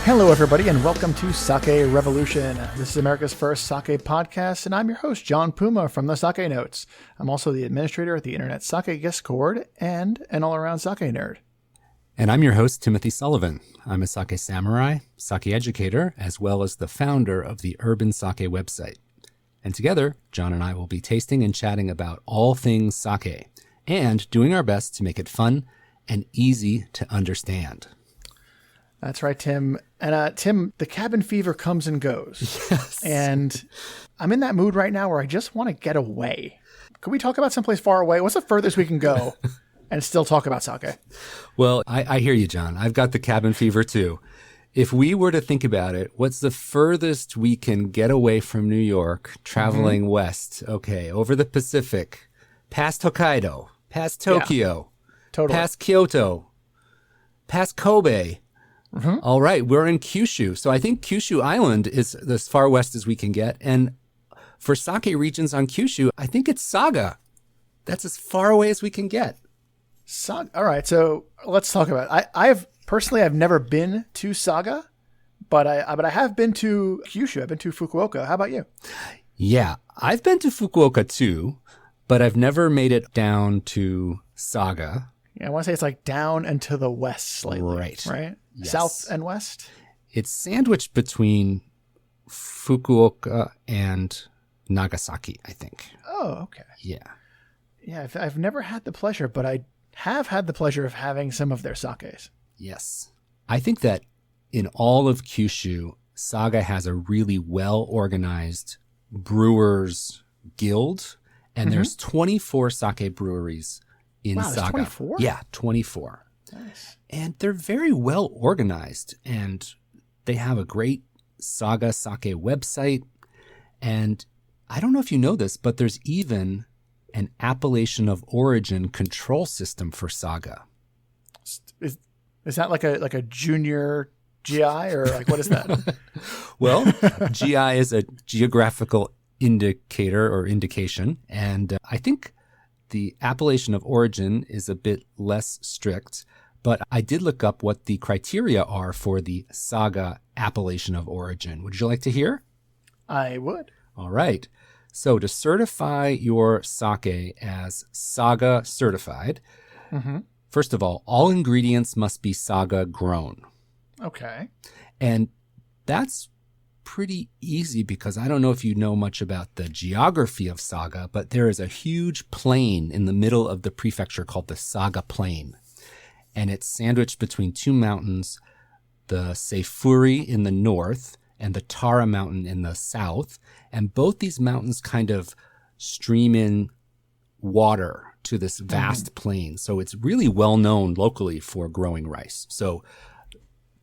Hello, everybody, and welcome to Sake Revolution. This is America's first sake podcast, and I'm your host, John Puma from the Sake Notes. I'm also the administrator at the Internet Sake Discord and an all-around sake nerd. And I'm your host, Timothy Sullivan. I'm a sake samurai, sake educator, as well as the founder of the Urban Sake website. And together, John and I will be tasting and chatting about all things sake, and doing our best to make it fun and easy to understand. That's right, Tim. And Tim, the cabin fever comes and goes. Yes. And I'm in that mood right now where I just want to get away. Could we talk about someplace far away? What's the furthest we can go and still talk about sake? Well, I hear you, John. I've got the cabin fever too. If we were to think about it, what's the furthest we can get away from New York, traveling west? Okay, over the Pacific, past Hokkaido, past Tokyo, Totally. past Kyoto, past Kobe. Mm-hmm. All right, we're in Kyushu. So I think Kyushu Island is as far west as we can get. And for sake regions on Kyushu, I think it's Saga. That's as far away as we can get. All right, so let's talk about it. I've never been to Saga, but I have been to Kyushu. I've been to Fukuoka. How about you? Yeah, I've been to Fukuoka too, but I've never made it down to Saga. Yeah, I want to say it's like down and to the west slightly. Right? Yes. South and west? It's sandwiched between Fukuoka and Nagasaki, I think. Oh, okay. Yeah. Yeah, I've never had the pleasure, but I have had the pleasure of having some of their sakes. Yes. I think that in all of Kyushu, Saga has a really well-organized brewers guild, and there's 24 sake breweries in Saga. 24? Yeah, 24. Nice. And they're very well organized, and they have a great Saga sake website. And I don't know if you know this, but there's even an Appellation of Origin control system for Saga. Is that like a junior GI, or like what is that? Well, GI is a geographical indicator or indication, and I think the Appellation of Origin is a bit less strict, but I did look up what the criteria are for the Saga Appellation of Origin. Would you like to hear? I would. All right. So to certify your sake as Saga certified, first of all ingredients must be Saga grown. Okay. And that's pretty easy because I don't know if you know much about the geography of Saga, but there is a huge plain in the middle of the prefecture called the Saga Plain. And it's sandwiched between two mountains, the Seifuri in the north and the Tara Mountain in the south. And both these mountains kind of stream in water to this vast plain. So it's really well known locally for growing rice. So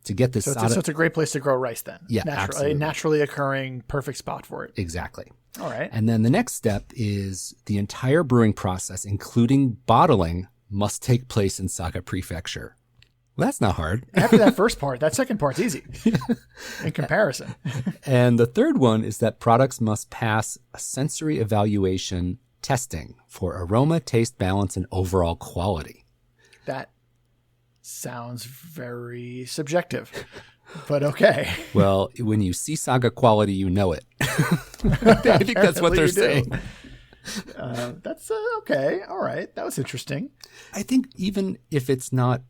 to get this so it's a great place to grow rice then. Yeah, absolutely. A naturally occurring perfect spot for it. Exactly. All right. And then the next step is the entire brewing process, including bottling, must take place in Saga Prefecture. Well, that's not hard. After that first part, that second part's easy in comparison. And the third one is that products must pass a sensory evaluation testing for aroma, taste, balance, and overall quality. That sounds very subjective, but okay. Well, when you see Saga quality, you know it. I think that's what they're saying. That's okay. All right. That was interesting. I think even if it's not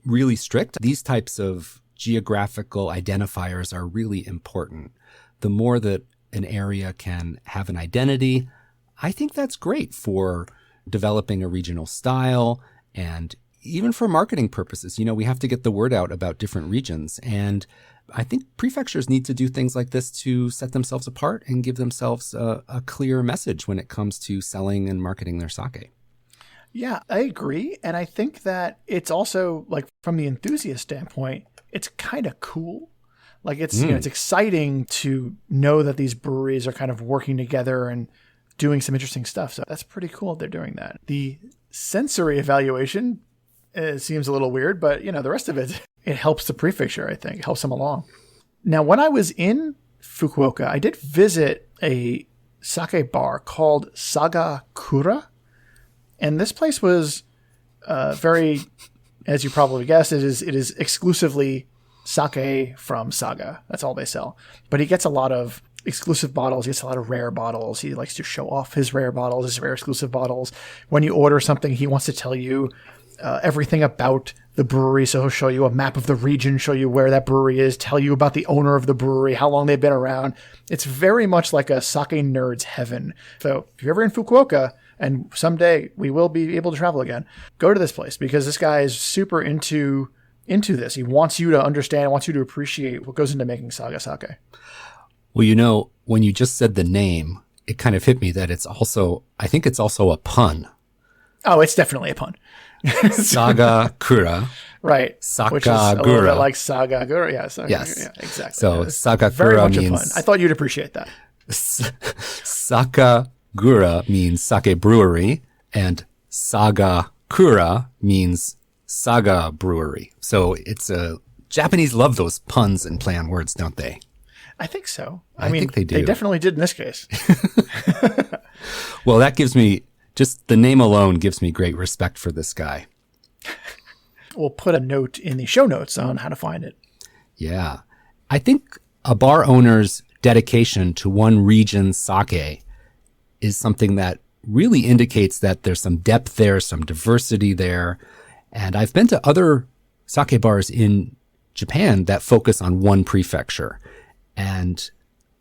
really strict, these types of geographical identifiers are really important. The more that an area can have an identity, I think that's great for developing a regional style and even for marketing purposes. You know, we have to get the word out about different regions. And I think prefectures need to do things like this to set themselves apart and give themselves a clear message when it comes to selling and marketing their sake. Yeah, I agree. And I think that it's also, like, from the enthusiast standpoint, it's kind of cool. Like, it's, you know, it's exciting to know that these breweries are kind of working together and doing some interesting stuff. So that's pretty cool they're doing that. The sensory evaluation seems a little weird, but, you know, the rest of it, it helps the prefecture, I think. It helps them along. Now, when I was in Fukuoka, I did visit a sake bar called Saga Kuras. And this place was very, as you probably guessed, it is exclusively sake from Saga. That's all they sell. But he gets a lot of exclusive bottles. He gets a lot of rare bottles. He likes to show off his rare bottles, his rare exclusive bottles. When you order something, he wants to tell you everything about the brewery. So he'll show you a map of the region, show you where that brewery is, tell you about the owner of the brewery, how long they've been around. It's very much like a sake nerd's heaven. So if you're ever in Fukuoka, and someday we will be able to travel again, go to this place because this guy is super into this. He wants you to understand, wants you to appreciate what goes into making Saga sake. Well, when you just said the name, it kind of hit me that I think it's also a pun. Oh, it's definitely a pun. Saga Kura. Right. Saka which is a little Gura. bit like Saga Gura. Yeah, yes. Yeah, exactly. So yeah, Saga very Kura much a means... pun. I thought you'd appreciate that. Saka Gura means sake brewery, and Saga Kura means saga brewery. So Japanese love those puns and play on words, don't they? I think so. I think they do. They definitely did in this case. Well, that gives me, just the name alone gives me great respect for this guy. We'll put a note in the show notes on how to find it. Yeah. I think a bar owner's dedication to one region's sake is something that really indicates that there's some depth there, some diversity there. And I've been to other sake bars in Japan that focus on one prefecture. And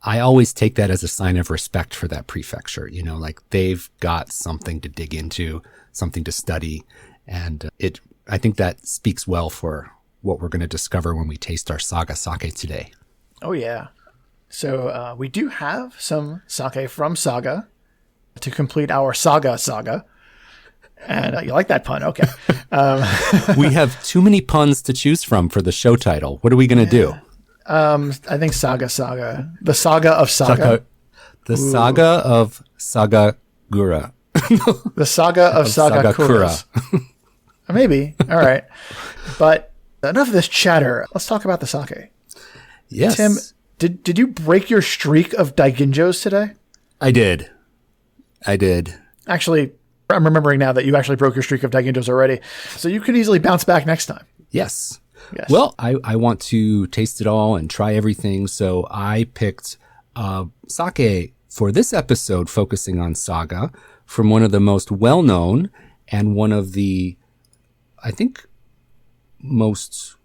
I always take that as a sign of respect for that prefecture. Like they've got something to dig into, something to study. And I think that speaks well for what we're going to discover when we taste our Saga sake today. Oh, yeah. So we do have some sake from Saga to complete our Saga. And you like that pun. Okay. We have too many puns to choose from for the show title. What are we going to do? I think Saga. The Saga of Saga. The Saga of Saga Gura. The Saga of Saga Kuras. Maybe. All right. But enough of this chatter. Let's talk about the sake. Yes. Tim, did you break your streak of daiginjos today? I did. Actually, I'm remembering now that you actually broke your streak of daiginjos already. So you could easily bounce back next time. Yes. Well, I want to taste it all and try everything. So I picked sake for this episode focusing on Saga from one of the most well-known and one of the, I think, most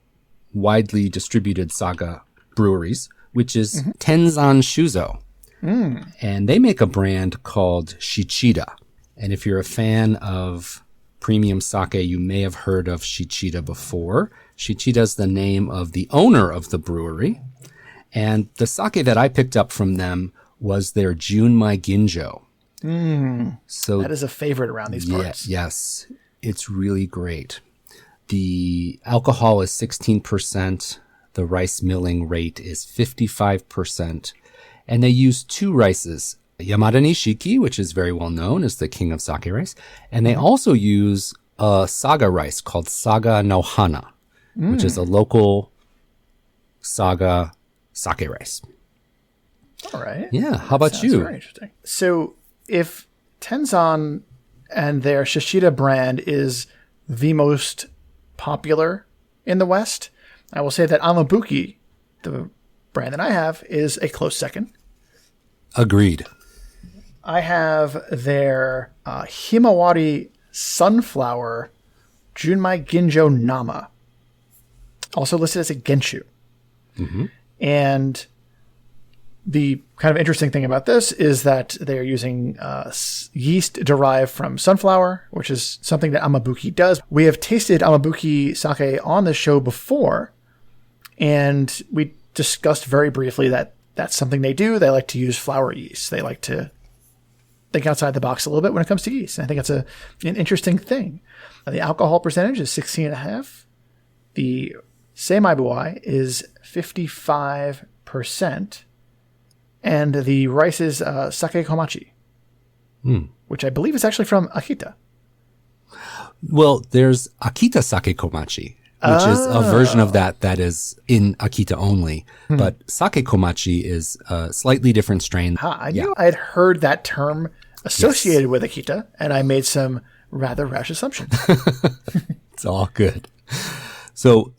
widely distributed Saga breweries, which is Tenzan Shuzo. And they make a brand called Shichida. And if you're a fan of premium sake, you may have heard of Shichida before. Shichida is the name of the owner of the brewery. And the sake that I picked up from them was their Junmai Ginjo. So that is a favorite around these parts. Yes, it's really great. The alcohol is 16%. The rice milling rate is 55%. And they use two rices, Yamada Nishiki, which is very well known as the king of sake rice. And they also use a saga rice called Saga no Hana, which is a local saga sake rice. All right. Yeah. How about you? Very interesting. So if Tenzan and their Shishida brand is the most popular in the West, I will say that Amabuki, the brand that I have, is a close second. Agreed. I have their Himawari Sunflower Junmai Ginjo Nama, also listed as a Genshu. And the kind of interesting thing about this is that they're using yeast derived from sunflower, which is something that Amabuki does. We have tasted Amabuki sake on the show before, and we discussed very briefly that that's something they do. They like to use flower yeast. They like to think outside the box a little bit when it comes to yeast. And I think it's an interesting thing. The alcohol percentage is 16.5. The seimaibuai is 55%. And the rice is sake komachi, which I believe is actually from Akita. Well, there's Akita sake komachi, which is a version of that is in Akita only. But sake komachi is a slightly different strain. I knew I had heard that term associated with Akita, and I made some rather rash assumptions. It's all good. So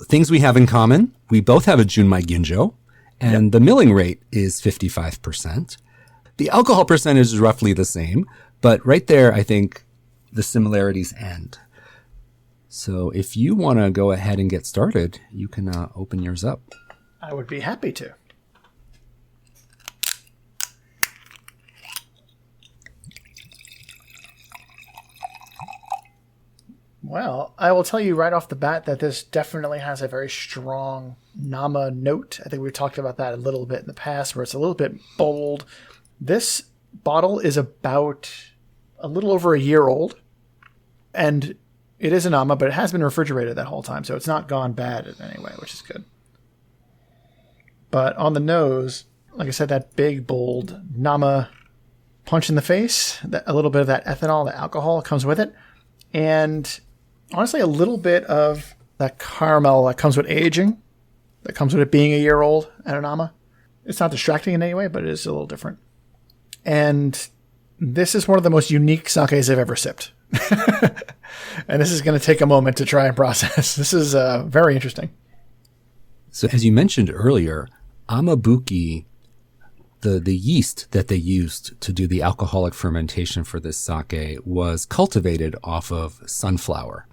things we have in common. We both have a Junmai Ginjo, and the milling rate is 55%. The alcohol percentage is roughly the same, but right there, I think the similarities end. So if you want to go ahead and get started, you can open yours up. I would be happy to. Well, I will tell you right off the bat that this definitely has a very strong Nama note. I think we've talked about that a little bit in the past, where it's a little bit bold. This bottle is about a little over a year old, and it is a Nama, but it has been refrigerated that whole time, so it's not gone bad in any way, which is good. But on the nose, like I said, that big, bold Nama punch in the face, a little bit of that ethanol, the alcohol comes with it, and honestly, a little bit of that caramel that comes with aging, that comes with it being a year old at a Nama. It's not distracting in any way, but it is a little different. And this is one of the most unique sakes I've ever sipped. And this is going to take a moment to try and process. This is very interesting. So as you mentioned earlier, Amabuki, the yeast that they used to do the alcoholic fermentation for this sake was cultivated off of sunflower.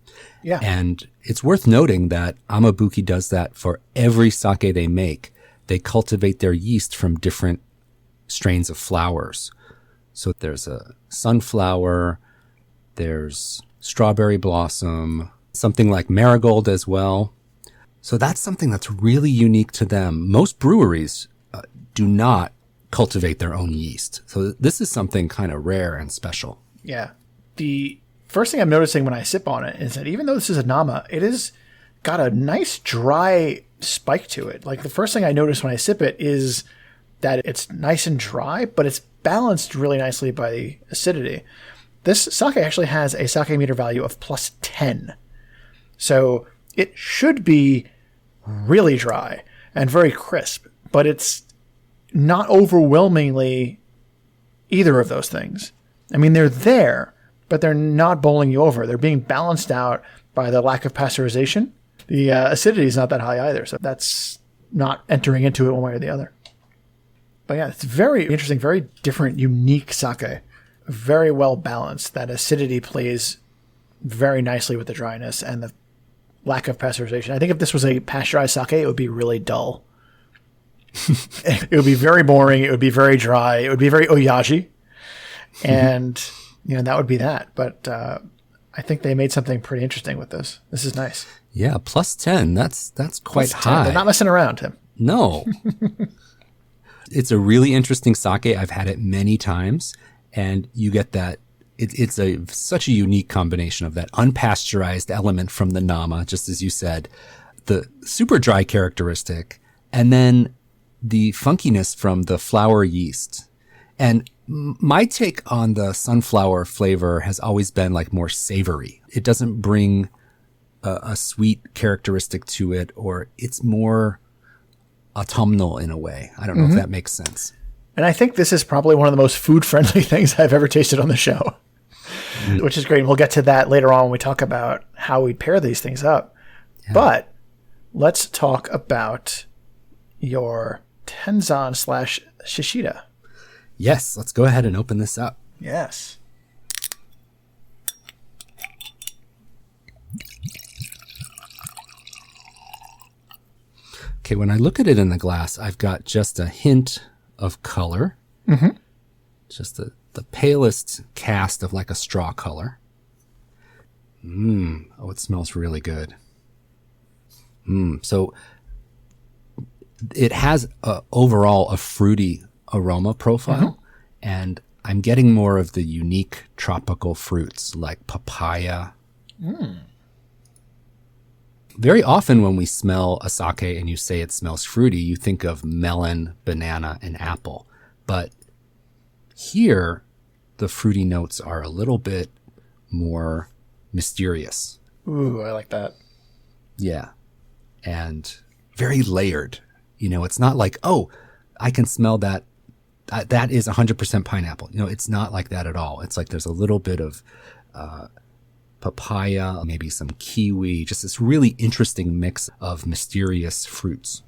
Yeah. And it's worth noting that Amabuki does that for every sake they make. They cultivate their yeast from different strains of flowers. So there's a sunflower, there's strawberry blossom, something like marigold as well. So that's something that's really unique to them. Most breweries do not cultivate their own yeast. So this is something kind of rare and special. Yeah. The first thing I'm noticing when I sip on it is that even though this is a Nama, it has got a nice dry spike to it. Like the first thing I notice when I sip it is that it's nice and dry, but it's balanced really nicely by the acidity. This sake actually has a sake meter value of +10. So it should be really dry and very crisp, but it's not overwhelmingly either of those things. I mean, they're there, but they're not bowling you over. They're being balanced out by the lack of pasteurization. The acidity is not that high either, so that's not entering into it one way or the other. But yeah, it's very interesting, very different, unique sake. Very well balanced. That acidity plays very nicely with the dryness and the lack of pasteurization. I think if this was a pasteurized sake, it would be really dull. It would be very boring. It would be very dry. It would be very oyaji. And, that would be that. But I think they made something pretty interesting with this. This is nice. Yeah, +10. That's quite high. They're not messing around, Tim. No. It's a really interesting sake. I've had it many times. And you get that, it's such a unique combination of that unpasteurized element from the Nama, just as you said, the super dry characteristic, and then the funkiness from the flower yeast. And my take on the sunflower flavor has always been like more savory. It doesn't bring a sweet characteristic to it, or it's more autumnal in a way. I don't know if that makes sense. And I think this is probably one of the most food-friendly things I've ever tasted on the show, which is great. And we'll get to that later on when we talk about how we pair these things up. Yeah. But let's talk about your Tenzan/Shishida. Yes, let's go ahead and open this up. Yes. Okay, when I look at it in the glass, I've got just a hint of color. Mm-hmm. Just the palest cast of like a straw color. Oh, it smells really good. So it has overall a fruity aroma profile, and I'm getting more of the unique tropical fruits like papaya. Very often when we smell a sake and you say it smells fruity, you think of melon, banana, and apple. But here, the fruity notes are a little bit more mysterious. Ooh, I like that. Yeah. And very layered. It's not like, oh, I can smell that. That is 100% pineapple. It's not like that at all. It's like there's a little bit of papaya, maybe some kiwi, just this really interesting mix of mysterious fruits.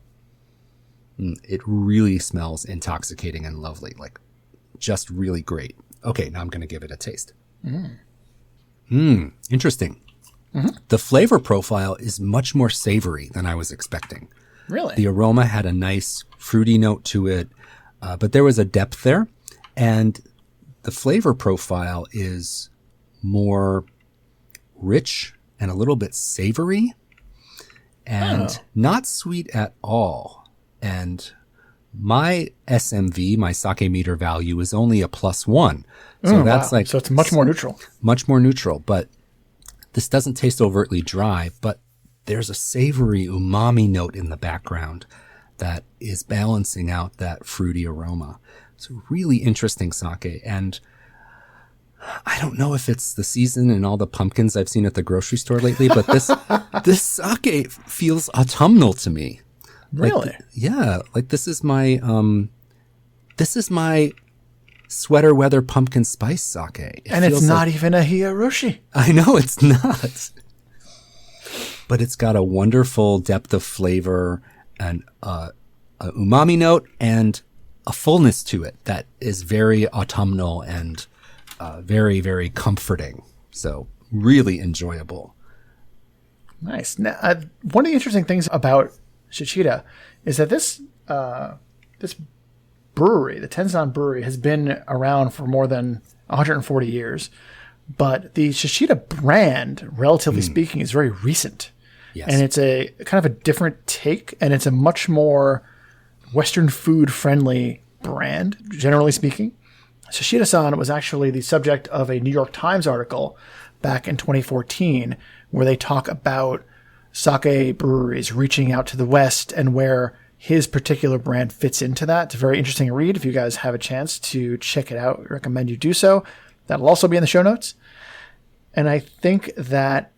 It really smells intoxicating and lovely, like just really great. Okay, now I'm going to give it a taste. Interesting. The flavor profile is much more savory than I was expecting. Really? The aroma had a nice fruity note to it, but there was a depth there. And the flavor profile is more rich and a little bit savory and not sweet at all. And my SMV, my sake meter value, is only a +1. So that's like... So it's much more neutral. Much more neutral, but this doesn't taste overtly dry, but there's a savory umami note in the background that is balancing out that fruity aroma. It's a really interesting sake. And I don't know if it's the season and all the pumpkins I've seen at the grocery store lately, but this sake feels autumnal to me. Really? Like, yeah. Like this is my sweater weather pumpkin spice sake. And it's not even a hiyarushi. I know it's not. But it's got a wonderful depth of flavor and a umami note and a fullness to it that is very autumnal and very, very comforting. So really enjoyable. Nice. Now, one of the interesting things about Shichida is that this brewery, the Tenzan brewery, has been around for more than 140 years. But the Shichida brand, relatively speaking, is very recent. Yes. And it's a kind of a different take, and it's a much more Western food friendly brand, generally speaking. Shichida-san was actually the subject of a New York Times article back in 2014 where they talk about sake breweries reaching out to the West and where his particular brand fits into that. It's a very interesting read. If you guys have a chance to check it out, I recommend you do so. That'll also be in the show notes. And I think that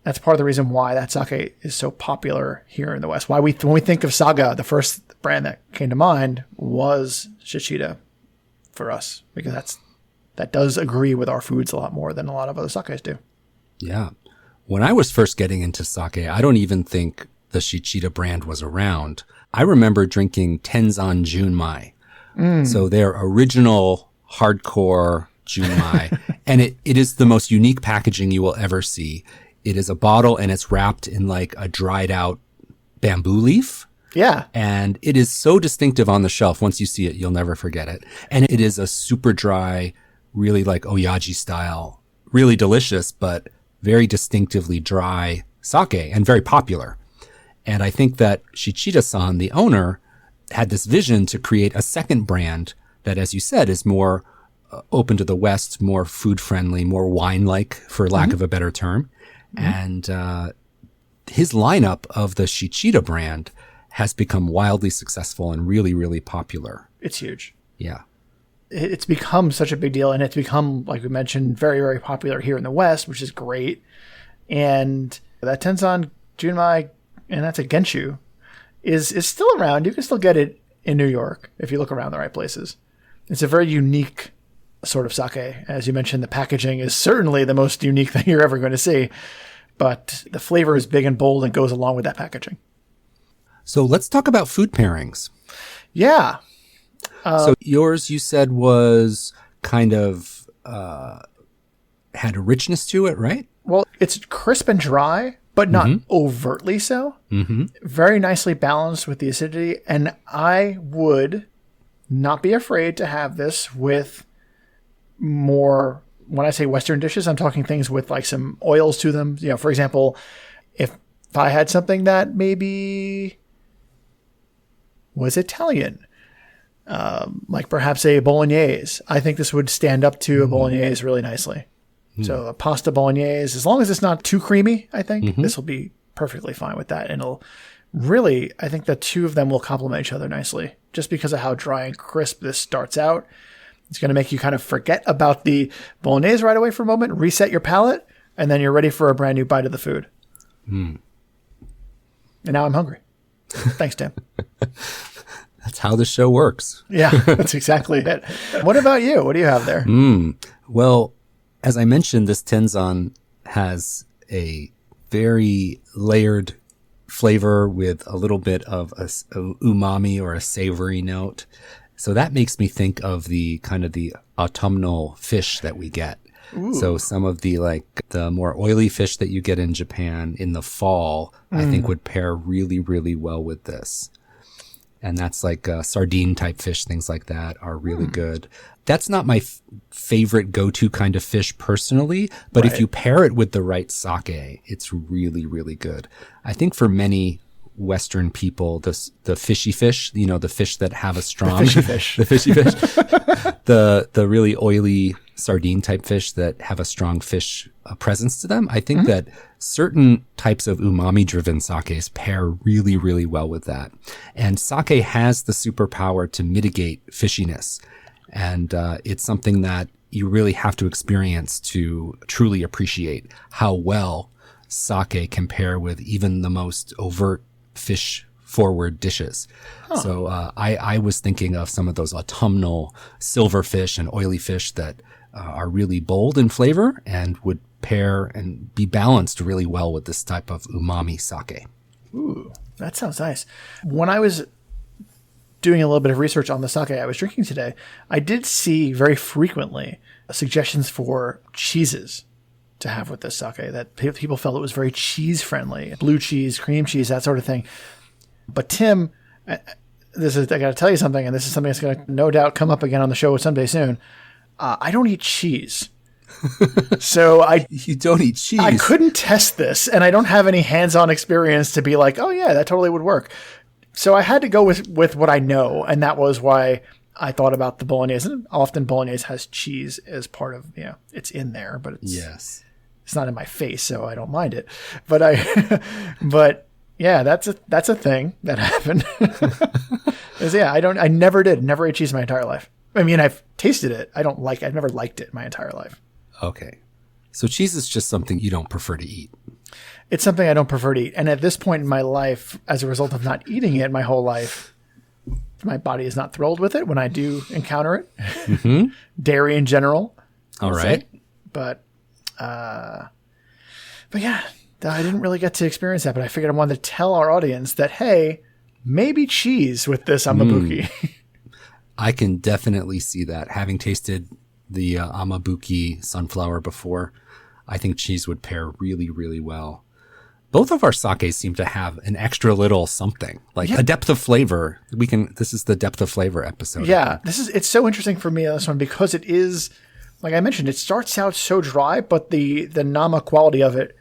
that's part of the reason why that sake is so popular here in the West. When we think of Saga, the first brand that came to mind was Shichida for us, because that does agree with our foods a lot more than a lot of other sakes do. Yeah. When I was first getting into sake, I don't even think the Shichida brand was around. I remember drinking Tenzan Junmai. So their original hardcore Junmai. And it is the most unique packaging you will ever see. It is a bottle and it's wrapped in like a dried out bamboo leaf. Yeah. And it is so distinctive on the shelf. Once you see it, you'll never forget it. And it is a super dry, really like oyaji style, really delicious, but very distinctively dry sake and very popular. And I think that Shichida-san, the owner, had this vision to create a second brand that, as you said, is more open to the West, more food friendly, more wine-like, for lack of a better term. And his lineup of the Shichida brand has become wildly successful and really, really popular. It's huge. Yeah. It's become such a big deal, and it's become, like we mentioned, very, very popular here in the West, which is great. And that Tenzan Junmai, and that's a Genshu, is still around. You can still get it in New York if you look around the right places. It's a very unique sort of sake. As you mentioned, the packaging is certainly the most unique thing you're ever going to see, but the flavor is big and bold and goes along with that packaging. So let's talk about food pairings. Yeah. So yours, you said, was kind of had a richness to it, right? Well, it's crisp and dry, but not overtly so. Very nicely balanced with the acidity. And I would not be afraid to have this with more, when I say Western dishes, I'm talking things with like some oils to them. You know, for example, if I had something that maybe was Italian, like perhaps a bolognese, I think this would stand up to a bolognese really nicely. So a pasta bolognese, as long as it's not too creamy, I think this will be perfectly fine with that. And it'll really, I think the two of them will complement each other nicely just because of how dry and crisp this starts out. It's going to make you kind of forget about the bolognese right away for a moment, reset your palate, and then you're ready for a brand new bite of the food. And now I'm hungry. Thanks, Tim. That's how the show works. Yeah, that's exactly it. What about you? What do you have there? Well, as I mentioned, this Tenzan has a very layered flavor with a little bit of a umami or a savory note. So that makes me think of the kind of the autumnal fish that we get. Ooh. So some of the the more oily fish that you get in Japan in the fall, I think would pair really, really well with this. And that's like sardine type fish, things like that are really good. That's not my favorite go-to kind of fish personally, but if you pair it with the right sake, it's really, really good. I think for many Western people, the fishy fish, the fish that have a strong the fishy fish, the really oily sardine type fish that have a strong fish presence to them. I think that certain types of umami driven sakes pair really, really well with that. And sake has the superpower to mitigate fishiness. And it's something that you really have to experience to truly appreciate how well sake can pair with even the most overt fish forward dishes. So I was thinking of some of those autumnal silverfish and oily fish that are really bold in flavor and would pair and be balanced really well with this type of umami sake. Ooh, that sounds nice. When I was doing a little bit of research on the sake I was drinking today, I did see very frequently suggestions for cheeses to have with this sake, that people felt it was very cheese friendly, blue cheese, cream cheese, that sort of thing. But Tim, I got to tell you something, and this is something that's going to no doubt come up again on the show someday soon. I don't eat cheese. So you don't eat cheese. I couldn't test this, and I don't have any hands-on experience to be like, oh yeah, that totally would work. So I had to go with what I know, and that was why I thought about the bolognese. And often bolognese has cheese as part of, it's in there, but it's not in my face, so I don't mind it. But but yeah, that's a thing that happened. I never ate cheese my entire life. I mean, I've tasted it. I've never liked it my entire life. Okay. So cheese is just something you don't prefer to eat. It's something I don't prefer to eat. And at this point in my life, as a result of not eating it my whole life, my body is not thrilled with it when I do encounter it. Mm-hmm. Dairy in general. All right. But yeah, I didn't really get to experience that, but I figured I wanted to tell our audience that, hey, maybe cheese with this Amabuki. I can definitely see that. Having tasted the Amabuki sunflower before, I think cheese would pair really, really well. Both of our sakes seem to have an extra little something, a depth of flavor. This is the depth of flavor episode. Yeah, it's so interesting for me on this one because it is, like I mentioned, it starts out so dry, but the nama quality of it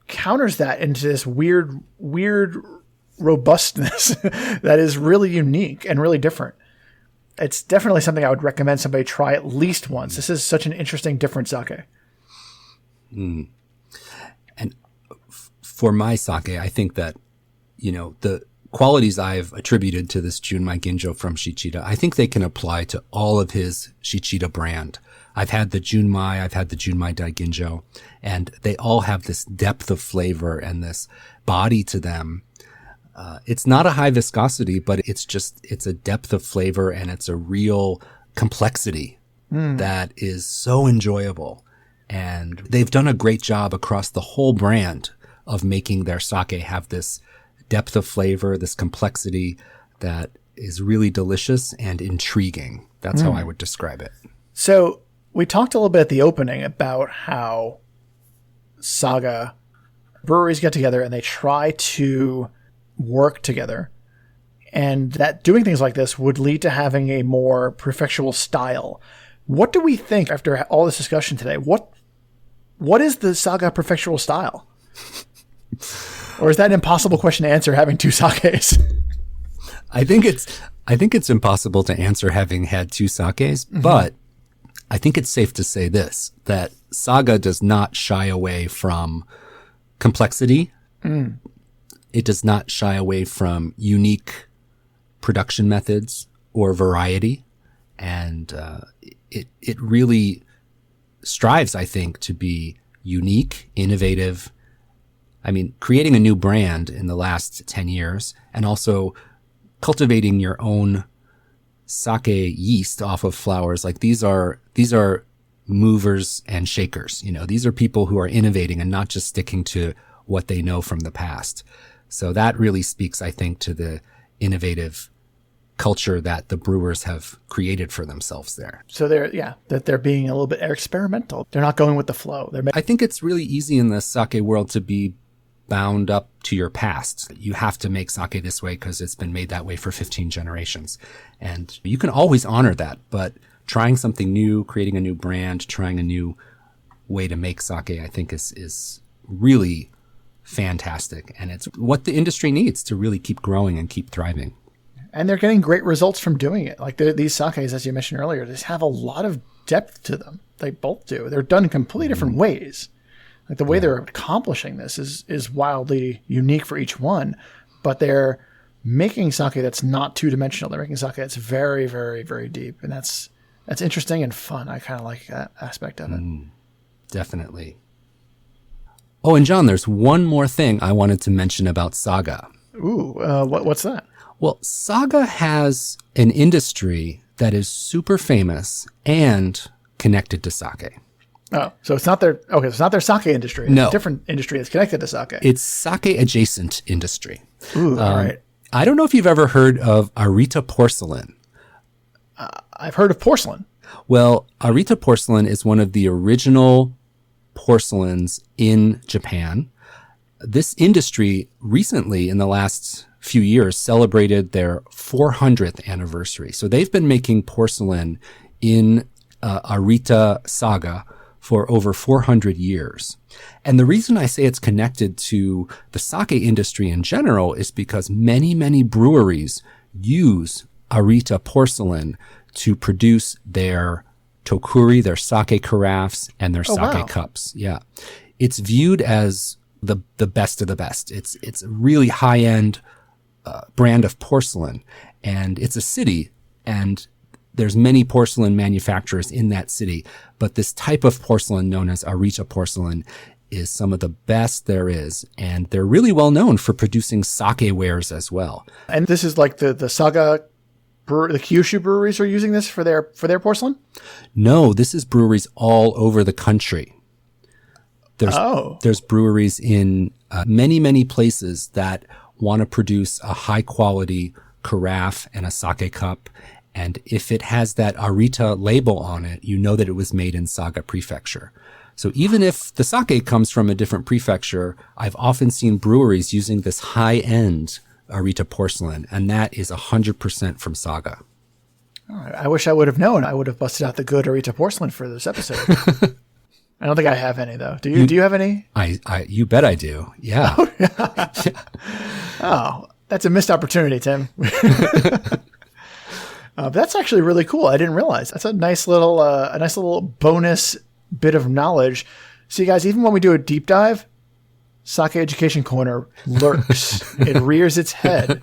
counters that into this weird robustness that is really unique and really different. It's definitely something I would recommend somebody try at least once. This is such an interesting, different sake. And for my sake, I think that, the qualities I've attributed to this Junmai Ginjo from Shichida, I think they can apply to all of his Shichida brand. I've had the Junmai, I've had the Junmai Daiginjo, and they all have this depth of flavor and this body to them. It's not a high viscosity, but it's a depth of flavor and it's a real complexity that is so enjoyable. And they've done a great job across the whole brand of making their sake have this depth of flavor, this complexity that is really delicious and intriguing. That's how I would describe it. So we talked a little bit at the opening about how Saga breweries get together and they try to work together, and that doing things like this would lead to having a more prefectural style. What do we think after all this discussion today? What is the Saga prefectural style? Or is that an impossible question to answer having two sakes? I think it's impossible to answer having had two sakes, but I think it's safe to say this, that Saga does not shy away from complexity. It does not shy away from unique production methods or variety. And it really strives, I think, to be unique, innovative. I mean, creating a new brand in the last 10 years and also cultivating your own sake yeast off of flowers. Like these are movers and shakers. These are people who are innovating and not just sticking to what they know from the past. So that really speaks, I think, to the innovative culture that the brewers have created for themselves there. So they're being a little bit experimental. They're not going with the flow. I think it's really easy in the sake world to be bound up to your past. You have to make sake this way because it's been made that way for 15 generations. And you can always honor that, but trying something new, creating a new brand, trying a new way to make sake, I think is really fantastic. And it's what the industry needs to really keep growing and keep thriving. And they're getting great results from doing it. Like these sakes, as you mentioned earlier, just have a lot of depth to them. They both do. They're done in completely different ways. Like the way they're accomplishing this is wildly unique for each one, but they're making sake that's not two-dimensional. They're making sake that's very, very, very deep, and that's interesting and fun. I kind of like that aspect of it. Definitely. Oh, and John, there's one more thing I wanted to mention about Saga. Ooh, what's that? Well, Saga has an industry that is super famous and connected to sake. Oh, so it's not their sake industry. It's a different industry that's connected to sake. It's sake adjacent industry. Ooh, all right. I don't know if you've ever heard of Arita porcelain. I've heard of porcelain. Well, Arita porcelain is one of the original porcelains in Japan. This industry recently, in the last few years, celebrated their 400th anniversary. So they've been making porcelain in Arita Saga for over 400 years. And the reason I say it's connected to the sake industry in general is because many, many breweries use Arita porcelain to produce their tokuri, their sake carafes, and their sake cups. Yeah. It's viewed as the best of the best. It's a really high-end brand of porcelain, and it's a city, and there's many porcelain manufacturers in that city, but this type of porcelain known as Arita porcelain is some of the best there is, and they're really well known for producing sake wares as well. And this is like the Saga, the Kyushu breweries are using this for their porcelain? No, this is breweries all over the country. There's breweries in many, many places that want to produce a high quality carafe and a sake cup. And if it has that Arita label on it, you know that it was made in Saga Prefecture. So even if the sake comes from a different prefecture, I've often seen breweries using this high-end Arita porcelain, and that is 100% from Saga. All right. I wish I would have known. I would have busted out the good Arita porcelain for this episode. I don't think I have any, though. Do you? Do you have any? You bet I do. Yeah. Oh, that's a missed opportunity, Tim. But that's actually really cool. I didn't realize. That's a nice little bonus bit of knowledge. See, guys, even when we do a deep dive, Sake Education Corner lurks. It rears its head.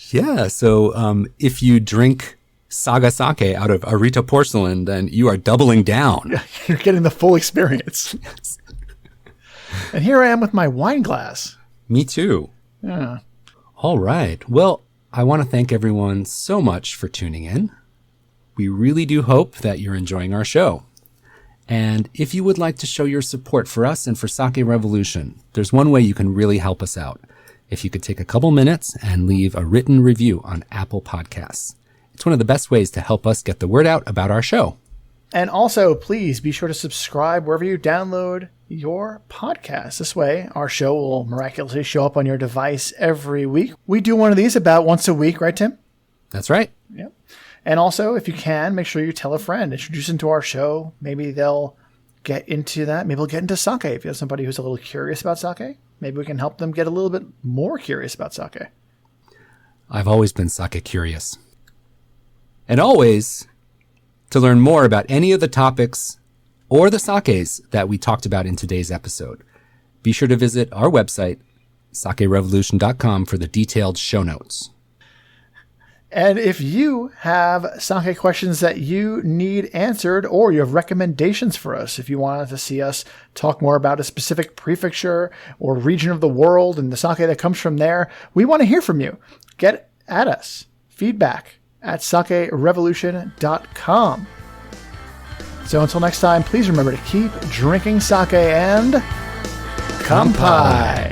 Yeah. So if you drink Saga sake out of Arita porcelain, then you are doubling down. You're getting the full experience. Yes. And here I am with my wine glass. Me too. Yeah. All right. Well, I want to thank everyone so much for tuning in. We really do hope that you're enjoying our show. And if you would like to show your support for us and for Sake Revolution, there's one way you can really help us out. If you could take a couple minutes and leave a written review on Apple Podcasts. It's one of the best ways to help us get the word out about our show. And also, please be sure to subscribe wherever you download your podcast. This way, our show will miraculously show up on your device every week. We do one of these about once a week, right, Tim? That's right. Yep. And also, if you can, make sure you tell a friend, introduce them to our show. Maybe they'll get into that. Maybe they'll get into sake. If you have somebody who's a little curious about sake, maybe we can help them get a little bit more curious about sake. I've always been sake curious. And always, to learn more about any of the topics or the sakes that we talked about in today's episode, be sure to visit our website, sakerevolution.com, for the detailed show notes. And if you have sake questions that you need answered, or you have recommendations for us, if you wanted to see us talk more about a specific prefecture or region of the world and the sake that comes from there, we want to hear from you. Get at us. Feedback at sakerevolution.com. So until next time, please remember to keep drinking sake and kanpai.